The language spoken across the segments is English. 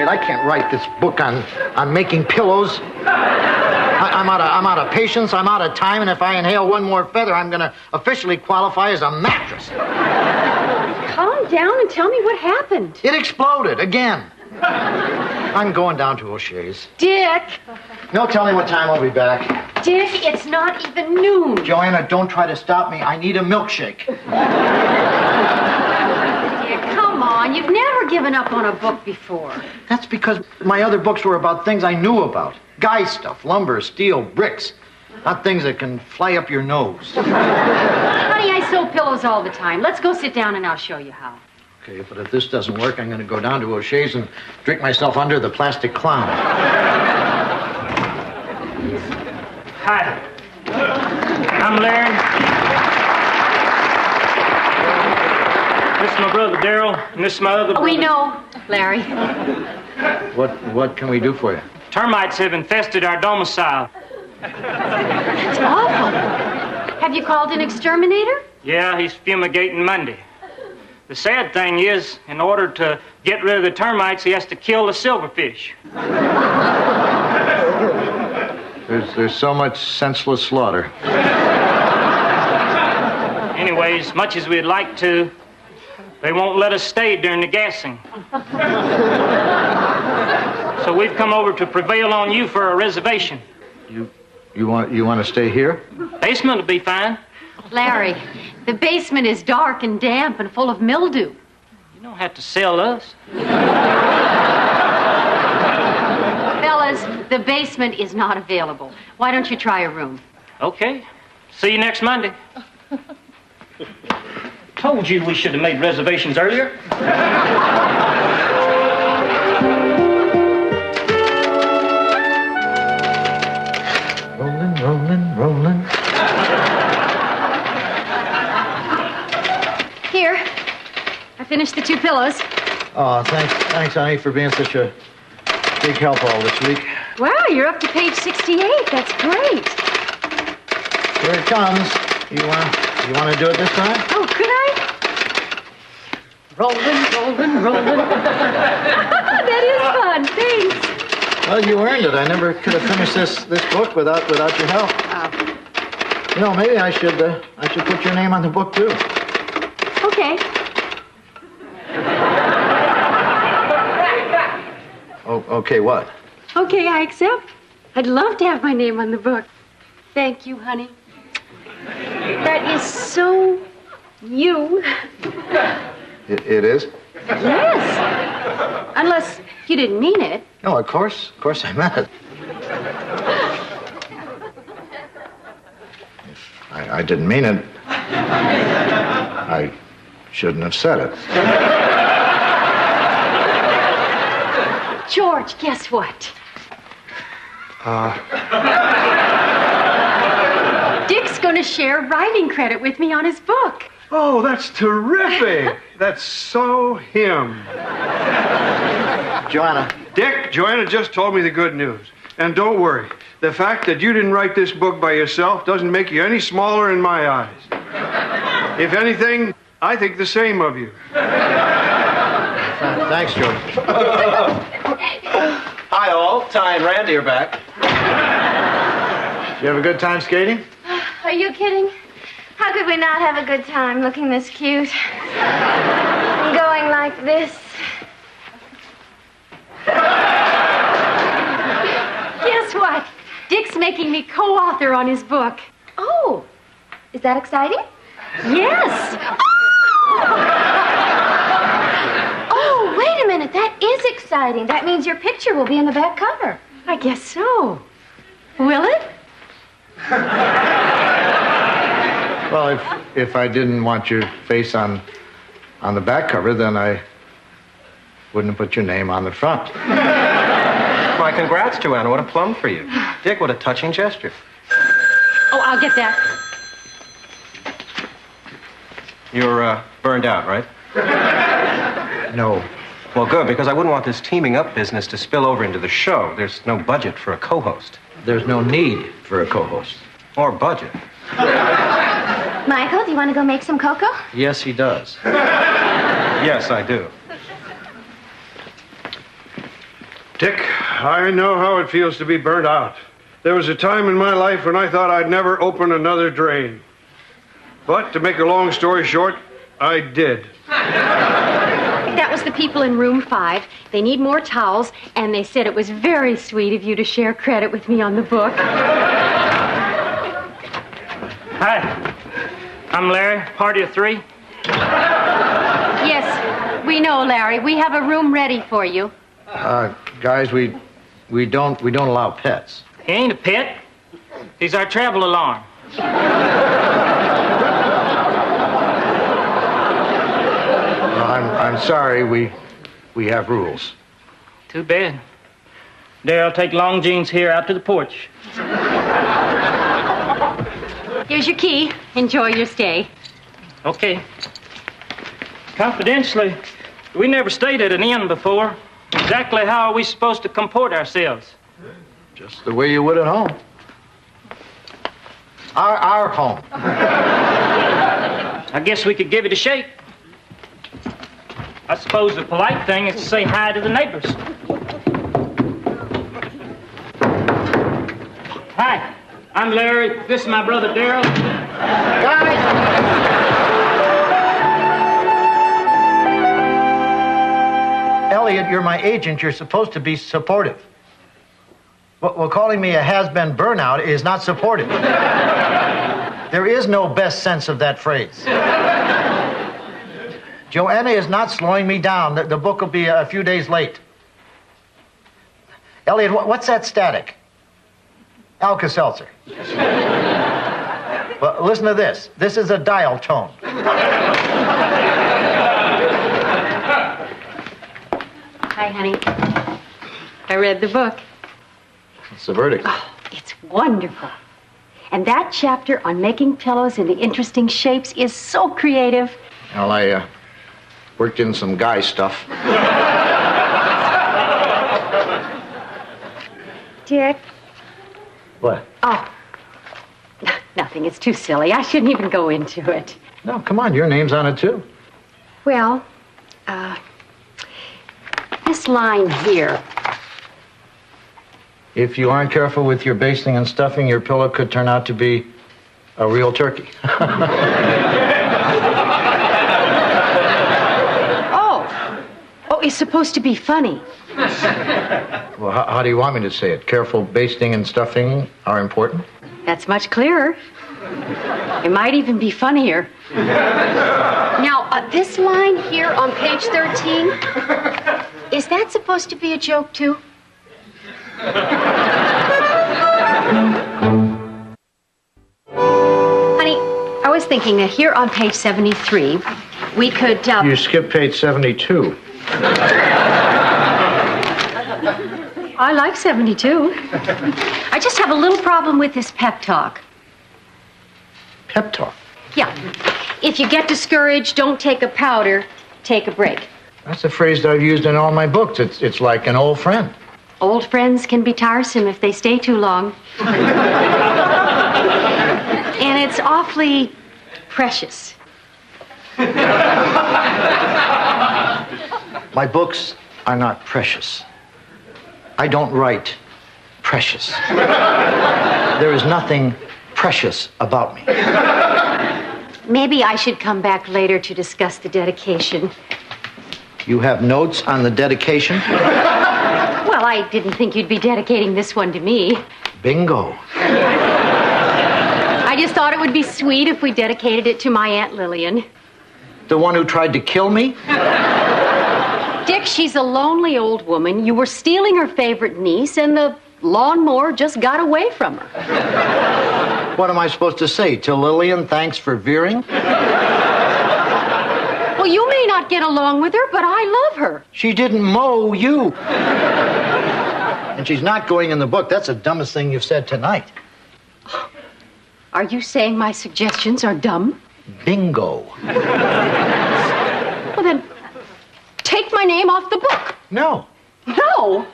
Wait, I can't write this book on making pillows. I'm out of patience, I'm out of time, and if I inhale one more feather, I'm going to officially qualify as a mattress. Calm down and tell me what happened. It exploded again. I'm going down to O'Shea's. Dick! No, tell me what time I'll be back. Dick, it's not even noon. Joanna, don't try to stop me. I need a milkshake. Dick, come on. You've never given up on a book before. That's because my other books were about things I knew about. Guy stuff, lumber, steel, bricks. Not things that can fly up your nose. Honey, I sew pillows all the time. Let's go sit down and I'll show you how. Okay, but if this doesn't work, I'm going to go down to O'Shea's and drink myself under the plastic clown. Hi. I'm Larry. This is my brother Daryl, and this is my other brother. We know, Larry. What can we do for you? Termites have infested our domicile. It's awful. Have you called an exterminator? Yeah, he's fumigating Monday. The sad thing is, in order to get rid of the termites, he has to kill the silverfish. There's so much senseless slaughter. Anyways, much as we'd like to, they won't let us stay during the gassing. So we've come over to prevail on you for a reservation. You want to stay here? Basement will be fine. Larry, the basement is dark and damp and full of mildew. You don't have to sell us. Fellas, the basement is not available. Why don't you try a room? Okay. See you next Monday. Told you we should have made reservations earlier. Rolling. Here. I finished the 2 pillows. Oh, thanks, honey, for being such a big help all this week. Wow, you're up to page 68. That's great. Here it comes. You want to do it this time? Oh, could I? Rolling. That is fun. Thanks. Well, you earned it. I never could have finished this book without your help. You know, maybe I should put your name on the book too. Okay. Oh, okay, what? Okay, I accept. I'd love to have my name on the book. Thank you, honey. That is so you. It is? Yes. Unless you didn't mean it. No, of course I meant it. If I didn't mean it, I shouldn't have said it. George, guess what? Dick's going to share writing credit with me on his book. Oh, that's terrific. That's so him. Joanna. Dick, Joanna just told me the good news. And don't worry. The fact that you didn't write this book by yourself doesn't make you any smaller in my eyes. If anything, I think the same of you. Thanks, George. Hi, all. Ty and Randy are back. You have a good time skating? Are you kidding? How could we not have a good time looking this cute? And going like this? Guess what? Dick's making me co-author on his book. Oh, is that exciting? Yes. Oh, wait a minute. That is exciting. That means your picture will be in the back cover. I guess so. Will it? Well, if I didn't want your face on the back cover, then I wouldn't have put your name on the front. My congrats, Joanna. What a plum for you. Dick, what a touching gesture. Oh, I'll get that. You're burned out, right? No. Well, good, because I wouldn't want this teaming up business to spill over into the show. There's no budget for a co-host. There's no need for a co-host. Or budget. Michael, do you want to go make some cocoa? Yes, he does. Yes, I do. Dick, I know how it feels to be burnt out. There was a time in my life when I thought I'd never open another drain. But to make a long story short, I did. That was the people in room 5. They need more towels, and they said it was very sweet of you to share credit with me on the book. Hi, I'm Larry, party of 3. Yes, we know, Larry. We have a room ready for you. Guys, we don't allow pets. He ain't a pet. He's our travel alarm. I'm sorry, we have rules. Too bad. Darryl, take Long Jeans here out to the porch. Here's your key. Enjoy your stay. Okay. Confidentially, we never stayed at an inn before. Exactly how are we supposed to comport ourselves? Just the way you would at home. Our home. I guess we could give it a shake. I suppose the polite thing is to say hi to the neighbors. Hi, I'm Larry. This is my brother Darryl. Guys! Elliot, you're my agent. You're supposed to be supportive. Well, calling me a has-been burnout is not supportive. There is no best sense of that phrase. Joanna is not slowing me down. The book will be a few days late. Elliot, what's that static? Alka-Seltzer. Well, listen to this. This is a dial tone. Hi, honey. I read the book. What's the verdict? Oh, it's wonderful. And that chapter on making pillows into interesting shapes is so creative. Well, I worked in some guy stuff. Dick? What? Oh, nothing. It's too silly. I shouldn't even go into it. No, come on. Your name's on it, too. Well, this line here. If you aren't careful with your basting and stuffing, your pillow could turn out to be a real turkey. Oh, it's supposed to be funny. Well, how do you want me to say it? Careful basting and stuffing are important? That's much clearer. It might even be funnier. Now, this line here on page 13, is that supposed to be a joke, too? Honey, I was thinking that here on page 73, we could... You skipped page 72. I like 72. I just have a little problem with this pep talk. Pep talk? Yeah. If you get discouraged, don't take a powder, take a break. That's a phrase that I've used in all my books. It's like an old friend. Old friends can be tiresome if they stay too long. And it's awfully precious. My books are not precious. I don't write precious. There is nothing precious about me. Maybe I should come back later to discuss the dedication. You have notes on the dedication? Well, I didn't think you'd be dedicating this one to me. Bingo. I just thought it would be sweet if we dedicated it to my Aunt Lillian. The one who tried to kill me? Dick, she's a lonely old woman. You were stealing her favorite niece, and the lawnmower just got away from her. What am I supposed to say? To Lillian, thanks for veering? Well, you may not get along with her, but I love her. She didn't mow you. And she's not going in the book. That's the dumbest thing you've said tonight. Are you saying my suggestions are dumb? Bingo. Well, then, take my name off the book. No. No?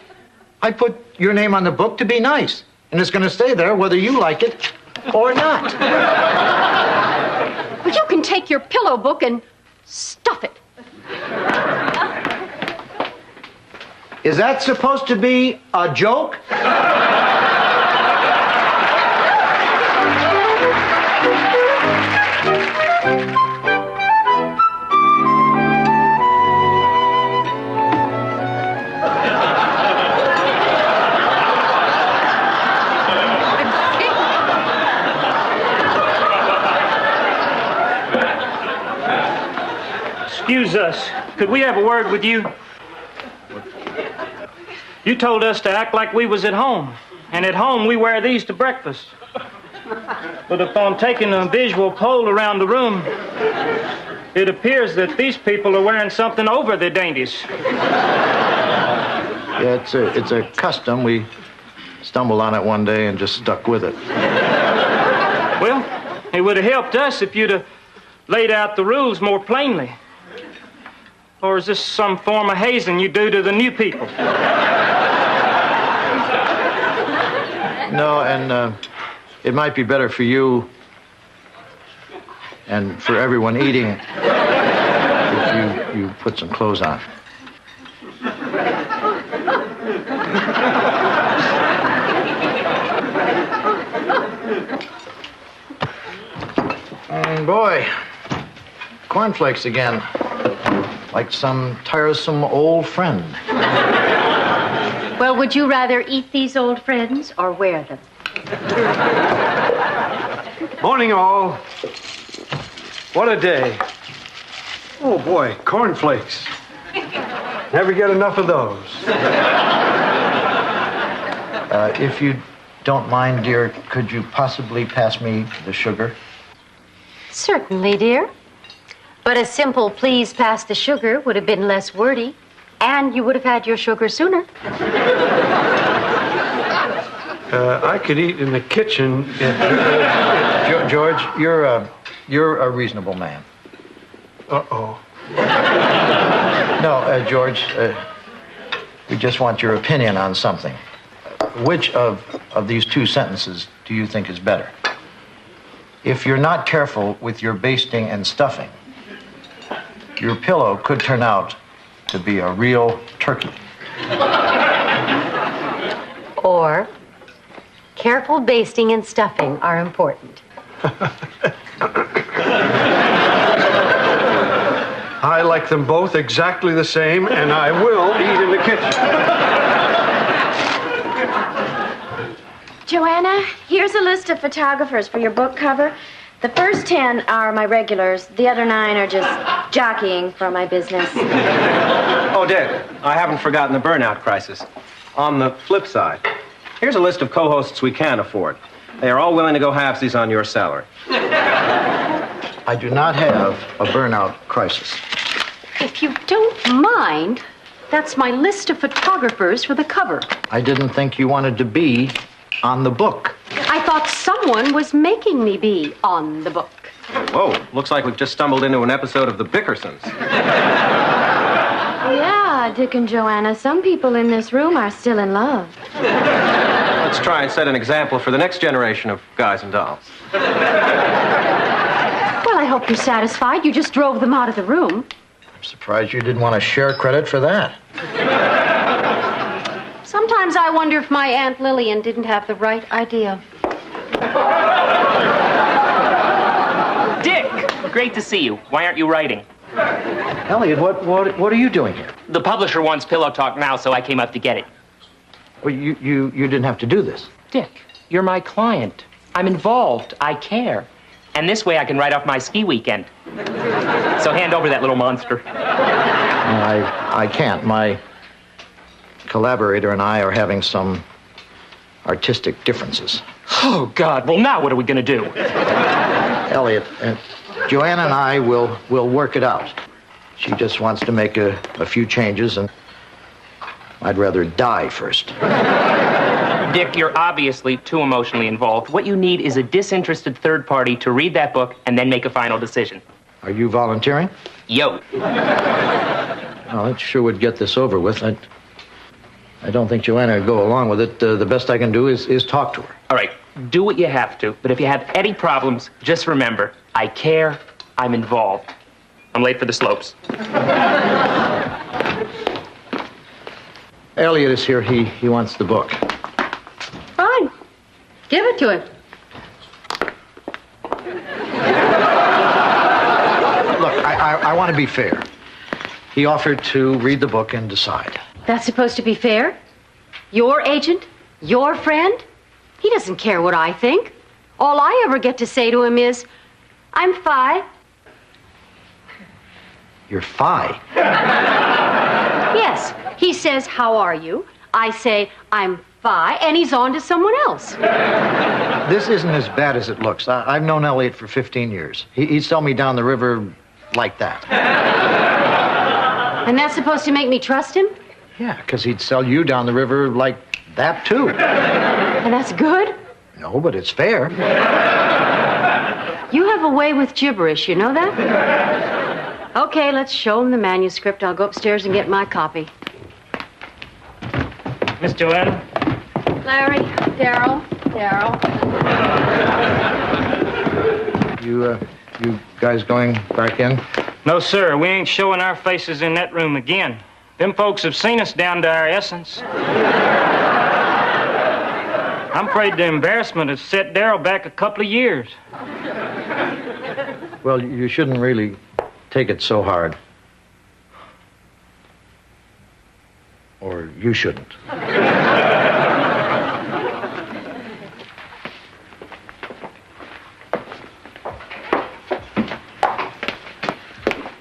I put your name on the book to be nice. And it's going to stay there whether you like it or not. But you can take your pillow book and stuff it. Is that supposed to be a joke? Excuse us. Could we have a word with you? You told us to act like we was at home. And at home, we wear these to breakfast. But upon taking a visual poll around the room, it appears that these people are wearing something over their dainties. Yeah, it's a custom. We stumbled on it one day and just stuck with it. Well, it would have helped us if you'd have laid out the rules more plainly. Or is this some form of hazing you do to the new people? No, and it might be better for you and for everyone eating if you put some clothes on. Boy, cornflakes again. Like some tiresome old friend. Well, would you rather eat these old friends or wear them? Morning, all. What a day. Oh, boy, cornflakes. Never get enough of those. If you don't mind, dear, could you possibly pass me the sugar? Certainly, dear. But a simple please pass the sugar would have been less wordy, and you would have had your sugar sooner. I could eat in the kitchen. George, you're a reasonable man. Uh-oh. No, George, we just want your opinion on something. Which of these two sentences do you think is better? If you're not careful with your basting and stuffing, your pillow could turn out to be a real turkey. Or, careful basting and stuffing are important. I like them both exactly the same, and I will eat in the kitchen. Joanna, here's a list of photographers for your book cover. The first 10 are my regulars. The other 9 are just jockeying for my business. Oh, Dick, I haven't forgotten the burnout crisis. On the flip side, here's a list of co-hosts we can afford. They are all willing to go halvesies on your salary. I do not have a burnout crisis. If you don't mind, that's my list of photographers for the cover. I didn't think you wanted to be on the book. I thought someone was making me be on the book. Whoa, looks like we've just stumbled into an episode of The Bickersons. Yeah, Dick and Joanna, some people in this room are still in love. Let's try and set an example for the next generation of guys and dolls. Well, I hope you're satisfied. You just drove them out of the room. I'm surprised you didn't want to share credit for that. Sometimes I wonder if my Aunt Lillian didn't have the right idea. Dick, great to see you. Why aren't you writing? Elliot, what are you doing here? The publisher wants Pillow Talk now, so I came up to get it. Well, you didn't have to do this. Dick, you're my client. I'm involved. I care. And this way I can write off my ski weekend. So hand over that little monster. I can't. My collaborator and I are having some artistic differences. Oh, God. Well, now what are we going to do? Elliot, Joanna and I will work it out. She just wants to make a few changes, and I'd rather die first. Dick, you're obviously too emotionally involved. What you need is a disinterested third party to read that book and then make a final decision. Are you volunteering? Yo. Well, that sure would get this over with. I don't think Joanna would go along with it. The best I can do is talk to her. All right, do what you have to. But if you have any problems, just remember, I care, I'm involved. I'm late for the slopes. Elliot is here. He wants the book. Fine. Give it to him. Look, I want to be fair. He offered to read the book and decide. That's supposed to be fair? Your agent? Your friend? He doesn't care what I think. All I ever get to say to him is, I'm Phi. You're Phi. Yes. He says, how are you? I say, I'm Phi, and he's on to someone else. This isn't as bad as it looks. I've known Elliot for 15 years. He'd sell me down the river like that. And that's supposed to make me trust him? Yeah, because he'd sell you down the river like that, too. And that's good? No, but it's fair. You have a way with gibberish, you know that? Okay, let's show him the manuscript. I'll go upstairs and get my copy. Miss Joanna? Larry, Darryl. You guys going back in? No, sir. We ain't showing our faces in that room again. Them folks have seen us down to our essence. I'm afraid the embarrassment has set Darryl back a couple of years. Well, you shouldn't really take it so hard. Or you shouldn't.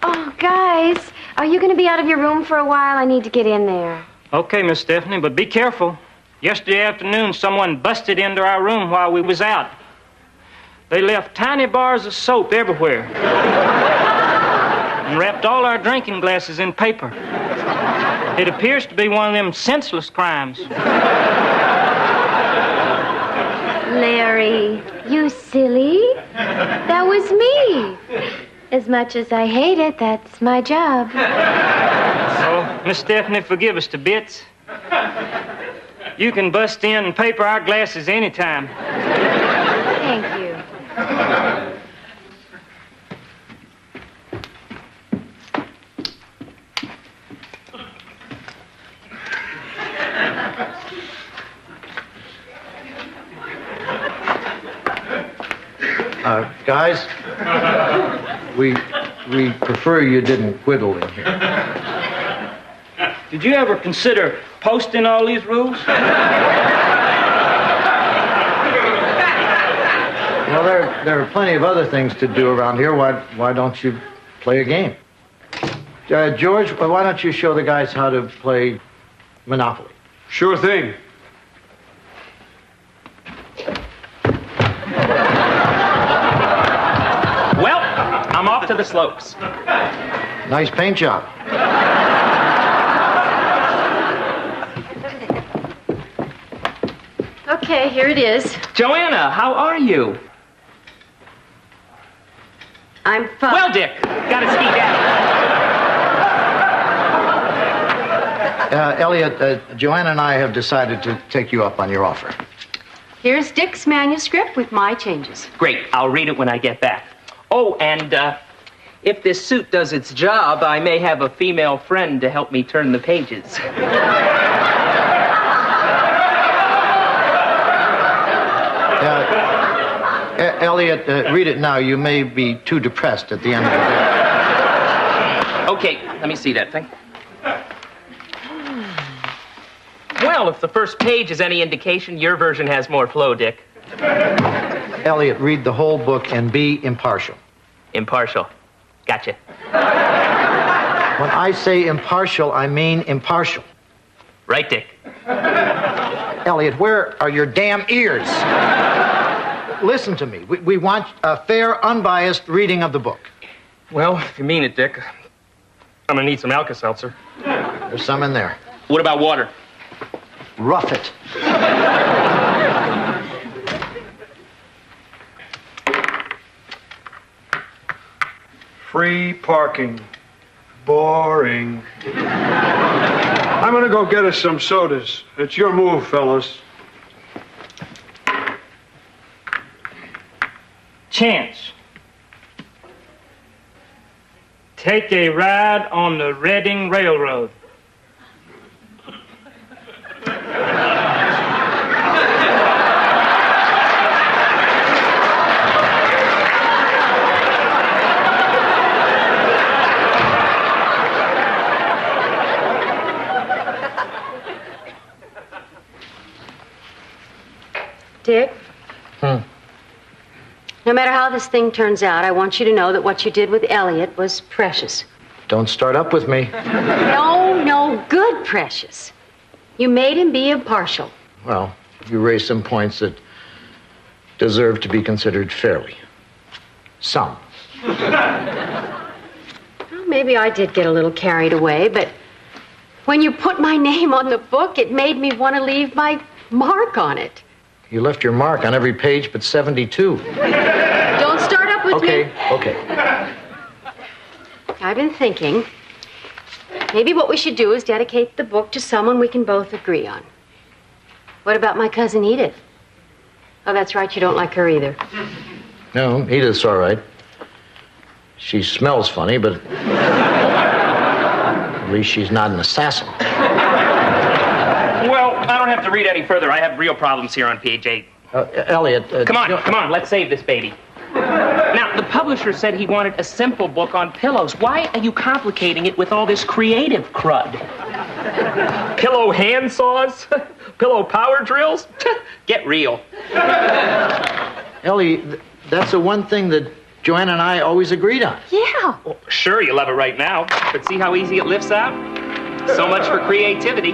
Oh, guys, are you going to be out of your room for a while? I need to get in there. Okay, Miss Stephanie, but be careful. Yesterday afternoon, someone busted into our room while we was out. They left tiny bars of soap everywhere and wrapped all our drinking glasses in paper. It appears to be one of them senseless crimes. Larry, you silly. That was me. As much as I hate it, that's my job. So, Miss Stephanie, forgive us to bits. You can bust in and paper our glasses anytime. Thank you. Guys, we prefer you didn't whittle in here. Did you ever consider posting all these rules? Well, there are plenty of other things to do around here. Why don't you play a game? George, why don't you show the guys how to play Monopoly? Sure thing. Well, I'm off to the slopes. Nice paint job. Okay, here it is. Joanna, how are you? I'm Phi. Well, Dick, gotta ski down. Elliot, Joanna and I have decided to take you up on your offer. Here's Dick's manuscript with my changes. Great, I'll read it when I get back. Oh, and if this suit does its job, I may have a female friend to help me turn the pages. Elliot, read it now. You may be too depressed at the end of the day. Okay, let me see that thing. Well, if the first page is any indication, your version has more flow, Dick. Elliot, read the whole book and be impartial. Impartial. Gotcha. When I say impartial, I mean impartial. Right, Dick. Elliot, where are your damn ears? Listen to me. We want a fair, unbiased reading of the book. Well, if you mean it, Dick, I'm gonna need some Alka-Seltzer. There's some in there. What about water? Rough it. Free parking. Boring. I'm gonna go get us some sodas. It's your move, fellas. Chance. Take a ride on the Reading Railroad. Dick? No matter how this thing turns out, I want you to know that what you did with Elliot was precious. Don't start up with me. No, good precious. You made him be impartial. Well, you raised some points that deserve to be considered fairly. Some. Well, maybe I did get a little carried away, but when you put my name on the book, it made me want to leave my mark on it. You left your mark on every page but 72. Don't start up with me. Okay. I've been thinking, maybe what we should do is dedicate the book to someone we can both agree on. What about my cousin Edith? Oh, that's right, you don't like her either. No, Edith's all right. She smells funny, but at least she's not an assassin. Well, I don't have to read any further. I have real problems here on page 8. Elliot... Come on, let's save this baby. Now, the publisher said he wanted a simple book on pillows. Why are you complicating it with all this creative crud? Pillow hand saws? Pillow power drills? Get real. Ellie, that's the one thing that Joanna and I always agreed on. Yeah. Well, sure, you love it right now, but see how easy it lifts out? So much for creativity.